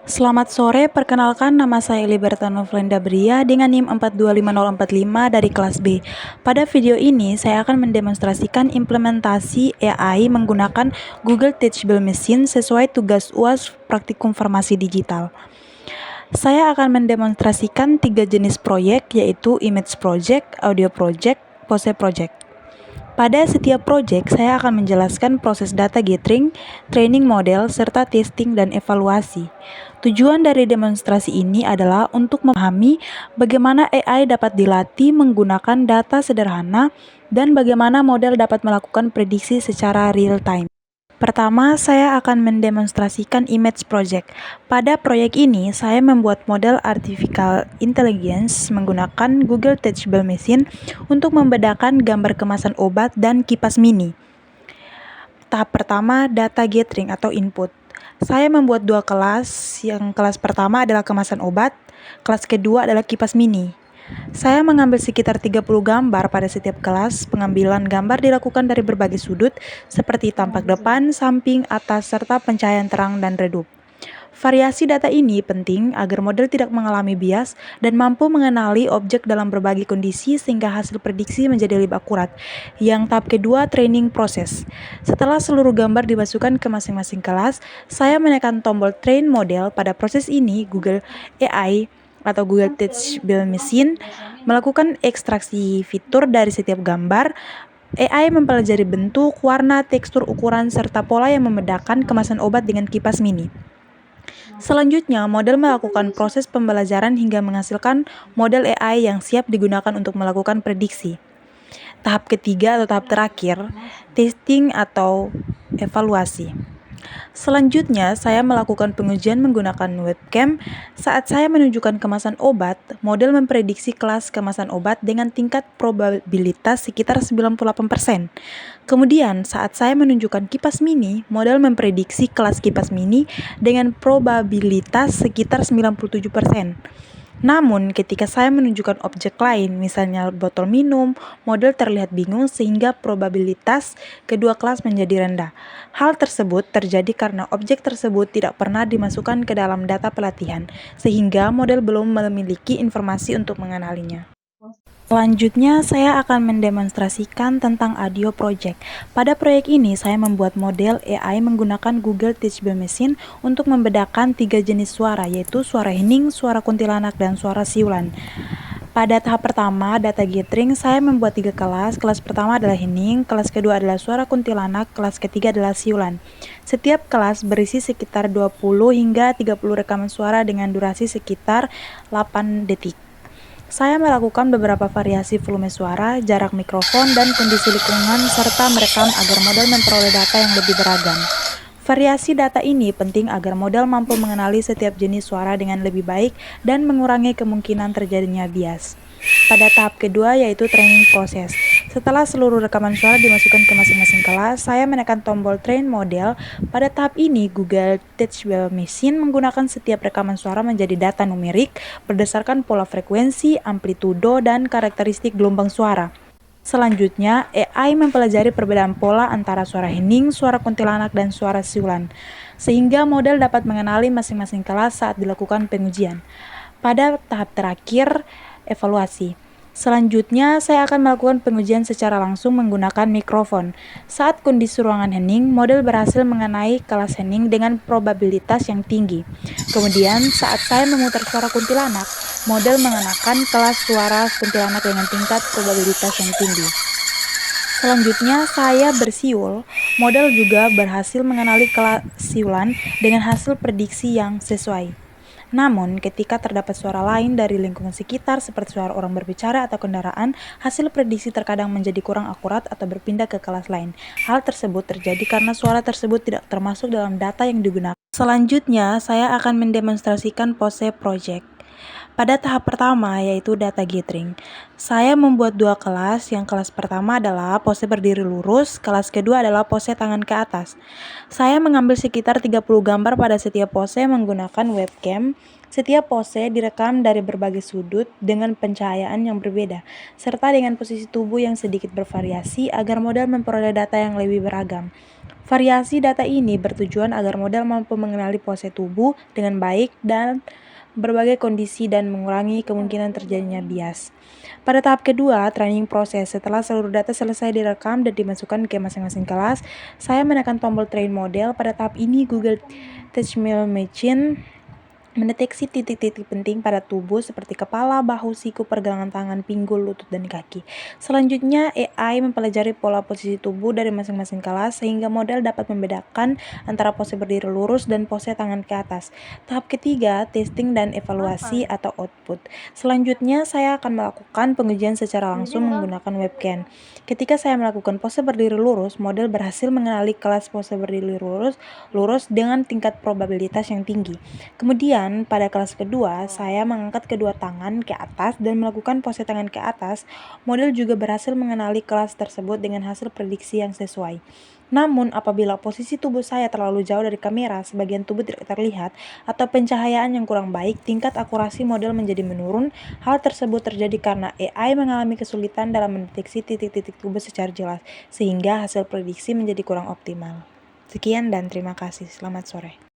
Selamat sore, perkenalkan nama saya Liberta Novlenda Bria dengan NIM 425045 dari kelas B. Pada video ini, saya akan mendemonstrasikan implementasi AI menggunakan Google Teachable Machine sesuai tugas UAS Praktikum Farmasi Digital. Saya akan mendemonstrasikan 3 jenis proyek, yaitu Image Project, Audio Project, Pose Project. Pada setiap proyek, saya akan menjelaskan proses data gathering, training model, serta testing dan evaluasi. Tujuan dari demonstrasi ini adalah untuk memahami bagaimana AI dapat dilatih menggunakan data sederhana dan bagaimana model dapat melakukan prediksi secara real-time. Pertama, saya akan mendemonstrasikan image project. Pada proyek ini, saya membuat model artificial intelligence menggunakan Google Teachable Machine untuk membedakan gambar kemasan obat dan kipas mini. Tahap pertama, data gathering atau input. Saya membuat 2 kelas, yang kelas pertama adalah kemasan obat, kelas kedua adalah kipas mini. Saya mengambil sekitar 30 gambar pada setiap kelas. Pengambilan gambar dilakukan dari berbagai sudut, seperti tampak depan, samping, atas, serta pencahayaan terang dan redup. Variasi data ini penting agar model tidak mengalami bias dan mampu mengenali objek dalam berbagai kondisi sehingga hasil prediksi menjadi lebih akurat. Yang tahap kedua, training proses. Setelah seluruh gambar dimasukkan ke masing-masing kelas, saya menekan tombol train model. Pada proses ini, Google AI atau Google Teachable Machine melakukan ekstraksi fitur dari setiap gambar. AI mempelajari bentuk, warna, tekstur, ukuran, serta pola yang membedakan kemasan obat dengan kipas mini. Selanjutnya, model melakukan proses pembelajaran hingga menghasilkan model AI yang siap digunakan untuk melakukan prediksi. Tahap ketiga atau tahap terakhir, testing atau evaluasi. Selanjutnya, saya melakukan pengujian menggunakan webcam. Saat saya menunjukkan kemasan obat, model memprediksi kelas kemasan obat dengan tingkat probabilitas sekitar 98%. Kemudian, saat saya menunjukkan kipas mini, model memprediksi kelas kipas mini dengan probabilitas sekitar 97%. Namun, ketika saya menunjukkan objek lain, misalnya botol minum, model terlihat bingung sehingga probabilitas kedua kelas menjadi rendah. Hal tersebut terjadi karena objek tersebut tidak pernah dimasukkan ke dalam data pelatihan, sehingga model belum memiliki informasi untuk mengenalinya. Selanjutnya, saya akan mendemonstrasikan tentang audio project. Pada proyek ini, saya membuat model AI menggunakan Google Teachable Machine untuk membedakan 3 jenis suara, yaitu suara hening, suara kuntilanak, dan suara siulan. Pada tahap pertama, data gathering, saya membuat 3 kelas. Kelas pertama adalah hening, kelas kedua adalah suara kuntilanak, kelas ketiga adalah siulan. Setiap kelas berisi sekitar 20 hingga 30 rekaman suara dengan durasi sekitar 8 detik. Saya melakukan beberapa variasi volume suara, jarak mikrofon, dan kondisi lingkungan, serta merekam agar model memperoleh data yang lebih beragam. Variasi data ini penting agar model mampu mengenali setiap jenis suara dengan lebih baik dan mengurangi kemungkinan terjadinya bias. Pada tahap kedua, yaitu training proses. Setelah seluruh rekaman suara dimasukkan ke masing-masing kelas, saya menekan tombol train model. Pada tahap ini, Google Teachable Machine menggunakan setiap rekaman suara menjadi data numerik berdasarkan pola frekuensi, amplitudo, dan karakteristik gelombang suara. Selanjutnya, AI mempelajari perbedaan pola antara suara hening, suara kuntilanak, dan suara siulan, sehingga model dapat mengenali masing-masing kelas saat dilakukan pengujian. Pada tahap terakhir, evaluasi. Selanjutnya, saya akan melakukan pengujian secara langsung menggunakan mikrofon. Saat kondisi ruangan hening, model berhasil mengenai kelas hening dengan probabilitas yang tinggi. Kemudian, saat saya memutar suara kuntilanak, model mengenakan kelas suara kuntilanak dengan tingkat probabilitas yang tinggi. Selanjutnya, saya bersiul. Model juga berhasil mengenali kelas siulan dengan hasil prediksi yang sesuai. Namun, ketika terdapat suara lain dari lingkungan sekitar seperti suara orang berbicara atau kendaraan, hasil prediksi terkadang menjadi kurang akurat atau berpindah ke kelas lain. Hal tersebut terjadi karena suara tersebut tidak termasuk dalam data yang digunakan. Selanjutnya, saya akan mendemonstrasikan pose project. Pada tahap pertama, yaitu data gathering, saya membuat 2 kelas. Yang kelas pertama adalah pose berdiri lurus, kelas kedua adalah pose tangan ke atas. Saya mengambil sekitar 30 gambar pada setiap pose menggunakan webcam. Setiap pose direkam dari berbagai sudut dengan pencahayaan yang berbeda, serta dengan posisi tubuh yang sedikit bervariasi agar model memperoleh data yang lebih beragam. Variasi data ini bertujuan agar model mampu mengenali pose tubuh dengan baik dan berbagai kondisi dan mengurangi kemungkinan terjadinya bias. Pada tahap kedua, training proses. Setelah seluruh data selesai direkam dan dimasukkan ke masing-masing kelas, saya menekan tombol train model. Pada tahap ini, Google Teach Machine mendeteksi titik-titik penting pada tubuh seperti kepala, bahu, siku, pergelangan tangan, pinggul, lutut, dan kaki. Selanjutnya, AI mempelajari pola posisi tubuh dari masing-masing kelas sehingga model dapat membedakan antara pose berdiri lurus dan pose tangan ke atas. Tahap ketiga, testing dan evaluasi atau output. Selanjutnya, saya akan melakukan pengujian secara langsung menggunakan webcam. Ketika saya melakukan pose berdiri lurus, model berhasil mengenali kelas pose berdiri lurus dengan tingkat probabilitas yang tinggi. Kemudian, pada kelas kedua, saya mengangkat kedua tangan ke atas dan melakukan pose tangan ke atas. Model juga berhasil mengenali kelas tersebut dengan hasil prediksi yang sesuai. Namun, apabila posisi tubuh saya terlalu jauh dari kamera, sebagian tubuh tidak terlihat, atau pencahayaan yang kurang baik, tingkat akurasi model menjadi menurun. Hal tersebut terjadi karena AI mengalami kesulitan dalam mendeteksi titik-titik tubuh secara jelas, sehingga hasil prediksi menjadi kurang optimal. Sekian dan terima kasih. Selamat sore.